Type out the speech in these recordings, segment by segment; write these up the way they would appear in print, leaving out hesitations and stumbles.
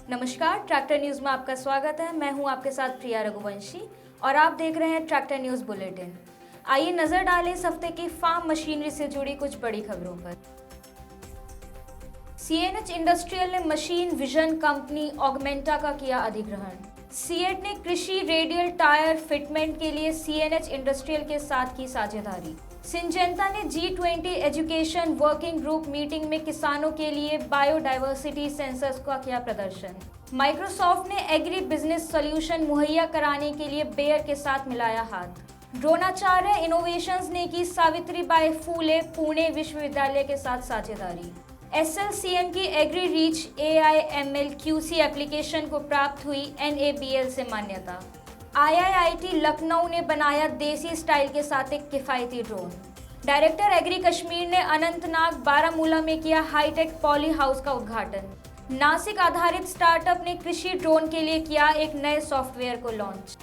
नमस्कार, tractor news में आपका स्वागत है। मैं हूं आपके साथ प्रिया रघुवंशी और आप देख रहे हैं ट्रैक्टर न्यूज बुलेटिन। आइए नजर डालें इस हफ्ते की फार्म मशीनरी से जुड़ी कुछ बड़ी खबरों पर। सीएनएच इंडस्ट्रियल ने मशीन विजन कंपनी ऑगमेंटा का किया अधिग्रहण। सीएट ने कृषि रेडियल टायर फिटमेंट के लिए सीएनएच इंडस्ट्रियल के साथ की साझेदारी। सिंजेंटा ने G20 education working group meeting में किसानों के लिए बायोडायवर्सिटी सेंसर्स का किया प्रदर्शन। माइक्रोसॉफ्ट ने एग्री बिजनेस सॉल्यूशन मुहैया कराने के लिए बेयर के साथ मिलाया हाथ। द्रोणाचार्य इनोवेशंस ने की सावित्रीबाई फूले पुणे विश्वविद्यालय के साथ साझेदारी। SLCM की agri reach AIML QC application को प्राप्त हुई NABL से मान्यता। IIIT लखनऊ ने बनाया देसी स्टाइल के साथ एक किफायती ड्रोन। डायरेक्टर एग्री कश्मीर ने अनंतनाग बारामूला में किया हाईटेक पॉली हाउस का उद्घाटन। नासिक आधारित स्टार्टअप ने कृषि ड्रोन के लिए किया एक नए सॉफ्टवेयर को लॉन्च।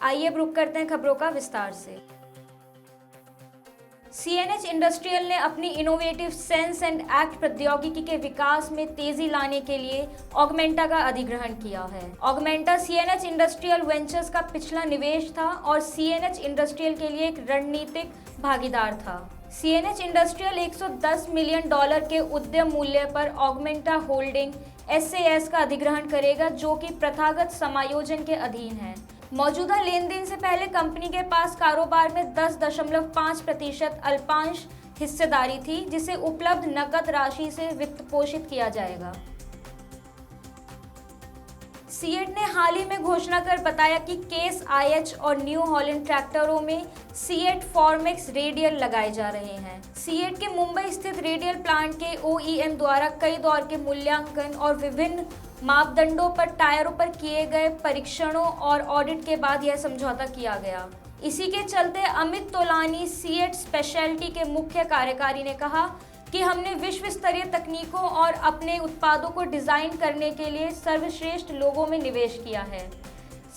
आइए अब रुक करते हैं खबरों का विस्तार से। सीएनएच इंडस्ट्रियल ने अपनी इनोवेटिव सेंस एंड एक्ट प्रौद्योगिकी के विकास में तेजी लाने के लिए ऑगमेंटा का अधिग्रहण किया है। ऑगमेंटा सीएनएच इंडस्ट्रियल वेंचर्स का पिछला निवेश था और सीएनएच इंडस्ट्रियल के लिए एक रणनीतिक भागीदार था। सीएनएच इंडस्ट्रियल $110 मिलियन के उद्यम मूल्य पर ऑगमेंटा होल्डिंग SAS का अधिग्रहण करेगा, जो कि प्रथागत समायोजन के अधीन है। मौजूदा लेन देन से पहले कंपनी के पास कारोबार में 10.5% अल्पांश हिस्सेदारी थी, जिसे उपलब्ध नकद राशि से वित्त पोषित किया जाएगा। सीएट ने हाल ही में घोषणा कर बताया कि केस IH और न्यू हॉलैंड ट्रैक्टरों में सीएट फॉर्मेक्स रेडियल लगाए जा रहे हैं। सीएट के मुंबई स्थित रेडियल प्लांट के OEM द्वारा कई दौर के मूल्यांकन और विभिन्न मापदंडों पर टायरों पर किए गए परीक्षणों और ऑडिट के बाद यह समझौता किया गया। इसी के चलते अमित तोलानी, सीएट स्पेशलिटी के मुख्य कार्यकारी ने कहा कि हमने विश्व स्तरीय तकनीकों और अपने उत्पादों को डिजाइन करने के लिए सर्वश्रेष्ठ लोगों में निवेश किया है।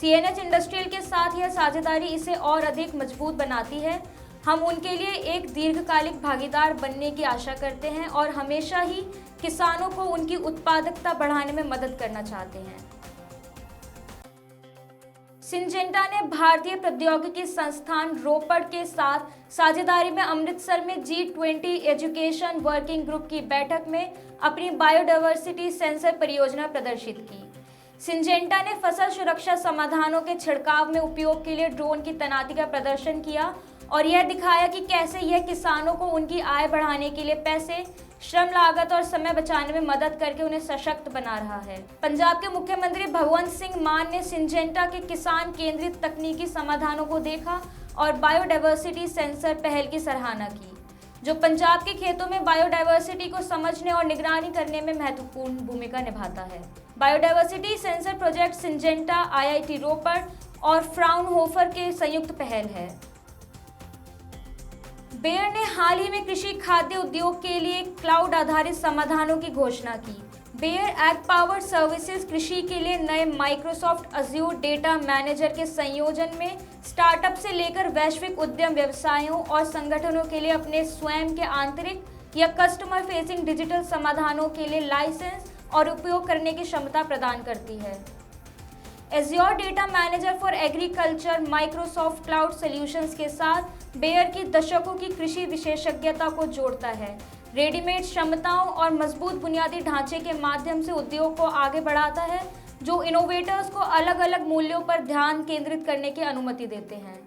सीएनएच इंडस्ट्रियल के साथ यह साझेदारी इसे और अधिक मजबूत बनाती है। हम उनके लिए एक दीर्घकालिक भागीदार बनने की आशा करते हैं और हमेशा ही किसानों को उनकी उत्पादकता बढ़ाने में मदद करना चाहते हैं। सिंजेंटा ने भारतीय प्रौद्योगिकी संस्थान रोपड़ के साथ साझेदारी में अमृतसर में G20 एजुकेशन वर्किंग ग्रुप की बैठक में अपनी बायोडायवर्सिटी सेंसर परियोजना प्रदर्शित की। सिंजेंटा ने फसल सुरक्षा समाधानों के छिड़काव में उपयोग के लिए ड्रोन की तैनाती का प्रदर्शन किया और यह दिखाया कि कैसे यह किसानों को उनकी आय बढ़ाने के लिए पैसे, श्रम लागत और समय बचाने में मदद करके उन्हें सशक्त बना रहा है। पंजाब के मुख्यमंत्री भगवंत सिंह मान ने सिंजेंटा के किसान केंद्रित तकनीकी समाधानों को देखा और बायोडायवर्सिटी सेंसर पहल की सराहना की, जो पंजाब के खेतों में बायोडायवर्सिटी को समझने और निगरानी करने में महत्वपूर्ण भूमिका निभाता है। Biodiversity sensor project Syngenta, IIT रोपड़ और फ्राउनहोफर के संयुक्त पहल है। बेयर ने हाल ही में कृषि खाद्य उद्योग के लिए क्लाउड आधारित समाधानों की घोषणा की। बेयर एग पावर सर्विसेज कृषि के लिए नए माइक्रोसॉफ्ट अज्यूर डेटा मैनेजर के संयोजन में स्टार्टअप से लेकर वैश्विक उद्यम व्यवसायों और संगठनों के लिए अपने स्वयं के आंतरिक या कस्टमर फेसिंग डिजिटल समाधानों के लिए लाइसेंस और उपयोग करने की क्षमता प्रदान करती है। Azure data manager for agriculture Microsoft cloud solutions के साथ बेयर की दशकों की कृषि विशेषज्ञता को जोड़ता है, रेडीमेड क्षमताओं और मजबूत बुनियादी ढांचे के माध्यम से उद्योग को आगे बढ़ाता है, जो इनोवेटर्स को अलग अलग मूल्यों पर ध्यान केंद्रित करने की अनुमति देते हैं।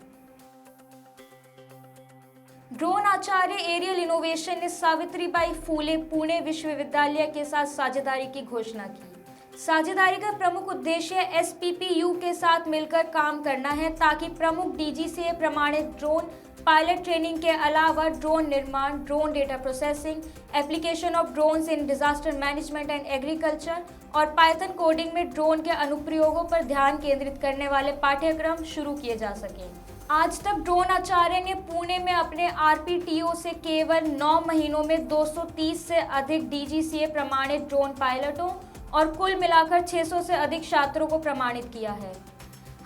द्रोणाचार्य एरियल इनोवेशन ने सावित्रीबाई फूले पुणे विश्वविद्यालय के साथ साझेदारी की घोषणा की। साझेदारी का प्रमुख उद्देश्य SPPU के साथ मिलकर काम करना है ताकि प्रमुख DGCA प्रमाणित ड्रोन पायलट ट्रेनिंग के अलावा ड्रोन निर्माण, drone data processing, application of drones in disaster management and agriculture और पाइथन कोडिंग में ड्रोन के अनुप्रयोगों पर ध्यान केंद्रित करने वाले पाठ्यक्रम शुरू किए जा सकें। आज तक ड्रोन आचार्य ने पुणे में अपने RPTO से केवल 9 महीनों में 230 से अधिक DGCA प्रमाणित ड्रोन पायलटों और कुल मिलाकर 600 से अधिक छात्रों को प्रमाणित किया है।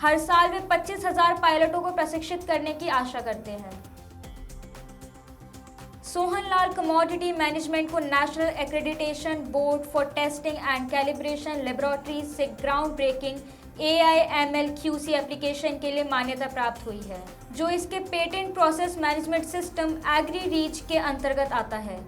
हर साल वे 25,000 पायलटों को प्रशिक्षित करने की आशा करते हैं। सोहनलाल कमोडिटी मैनेजमेंट को national accreditation board for testing and calibration laboratories से ground breaking AI/ML QC application के लिए मान्यता प्राप्त हुई है, जो इसके patent process management system Agri Reach के अंतर्गत आता है।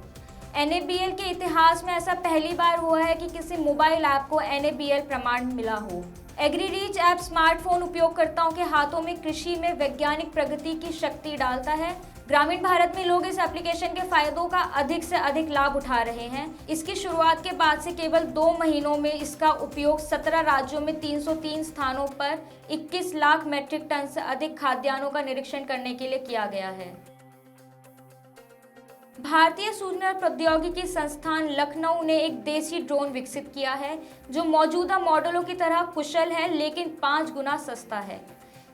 NABL के इतिहास में ऐसा पहली बार हुआ है कि किसी मोबाइल ऐप को NABL प्रमाण मिला हो। एग्री-रीच ऐप स्मार्टफोन उपयोगकर्ताओं के हाथों में कृषि में वैज्ञानिक प्रगति की शक्ति डालता है। ग्रामीण भारत में लोग इस एप्लीकेशन के फायदों का अधिक से अधिक लाभ उठा रहे हैं। इसकी शुरुआत के बाद से केवल 2 महीनों में इसका उपयोग 17 राज्यों में 303 स्थानों पर 21 लाख मीट्रिक टन से अधिक खाद्यान्नों का निरीक्षण करने के लिए किया गया है। भारतीय सूचना प्रौद्योगिकी संस्थान लखनऊ ने एक देसी ड्रोन विकसित किया है जो मौजूदा मॉडलों की तरह कुशल है लेकिन 5 गुना सस्ता है।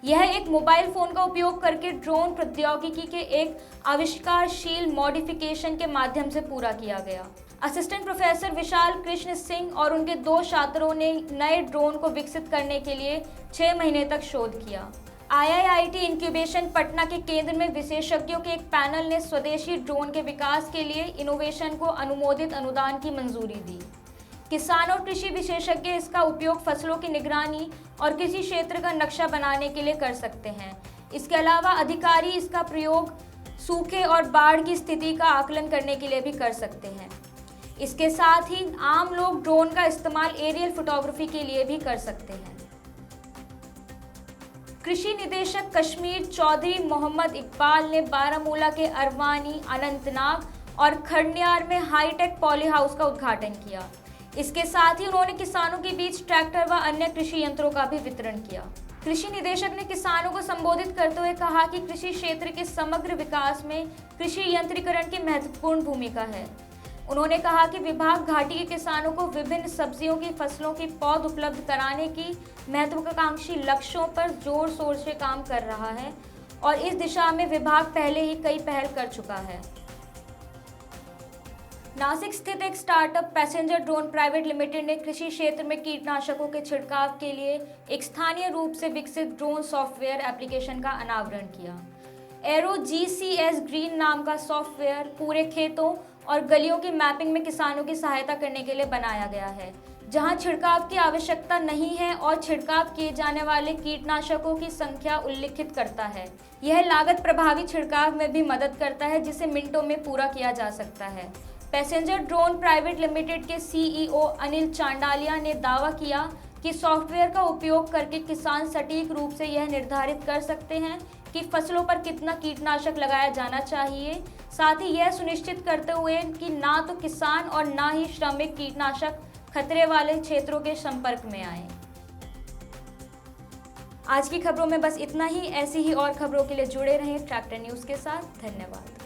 यह एक मोबाइल फोन का उपयोग करके ड्रोन प्रौद्योगिकी के एक आविष्कारशील मॉडिफिकेशन के माध्यम से पूरा किया गया। असिस्टेंट प्रोफेसर विशाल कृष्ण सिंह और उनके 2 छात्रों ने नए ड्रोन को विकसित करने के लिए 6 महीने तक शोध किया। IIIT इंक्यूबेशन पटना के केंद्र में विशेषज्ञों के एक पैनल ने स्वदेशी ड्रोन के विकास के लिए इनोवेशन को अनुमोदित अनुदान की मंजूरी दी। किसान और कृषि विशेषज्ञ इसका उपयोग फसलों की निगरानी और कृषि क्षेत्र का नक्शा बनाने के लिए कर सकते हैं। इसके अलावा अधिकारी इसका प्रयोग सूखे और बाढ़ की स्थिति का आकलन करने के लिए भी कर सकते हैं। इसके साथ ही आम लोग ड्रोन का इस्तेमाल एरियल फोटोग्राफी के लिए भी कर सकते हैं। कृषि निदेशक कश्मीर चौधरी मोहम्मद इकबाल ने बारामूला के अरवानी, अनंतनाग और खड़नियार में हाईटेक पॉली हाउस का उद्घाटन किया। इसके साथ ही उन्होंने किसानों के बीच ट्रैक्टर व अन्य कृषि यंत्रों का भी वितरण किया। कृषि निदेशक ने किसानों को संबोधित करते हुए कहा कि कृषि क्षेत्र के समग्र विकास में कृषि यंत्रीकरण की महत्वपूर्ण भूमिका है। उन्होंने कहा कि विभाग घाटी के किसानों को विभिन्न सब्जियों की फसलों की पौध उपलब्ध कराने की महत्वाकांक्षी लक्ष्यों पर जोर शोर से काम कर रहा है और इस दिशा में विभाग पहले ही कई पहल कर चुका है। नासिक स्थित एक startup passenger drone private limited ने कृषि क्षेत्र में कीटनाशकों के छिड़काव के लिए एक स्थानीय रूप से विकसित ड्रोन सॉफ्टवेयर एप्लीकेशन का अनावरण किया। एरो GCS ग्रीन नाम का सॉफ्टवेयर पूरे खेतों और गलियों की मैपिंग में किसानों की सहायता करने के लिए बनाया गया है, जहां छिड़काव की आवश्यकता नहीं है और छिड़काव किए जाने वाले कीटनाशकों की संख्या उल्लिखित करता है। यह लागत प्रभावी छिड़काव में भी मदद करता है, जिसे मिनटों में पूरा किया जा सकता है। पैसेंजर ड्रोन प्राइवेट लिमिटेड के CEO अनिल चांडालिया ने दावा किया कि सॉफ्टवेयर का उपयोग करके किसान सटीक रूप से यह निर्धारित कर सकते हैं कि फसलों पर कितना कीटनाशक लगाया जाना चाहिए, साथ ही यह सुनिश्चित करते हुए कि ना तो किसान और ना ही श्रमिक कीटनाशक खतरे वाले क्षेत्रों के संपर्क में आए। आज की खबरों में बस इतना ही। ऐसी ही और खबरों के लिए जुड़े रहें ट्रैक्टर न्यूज़ के साथ। धन्यवाद।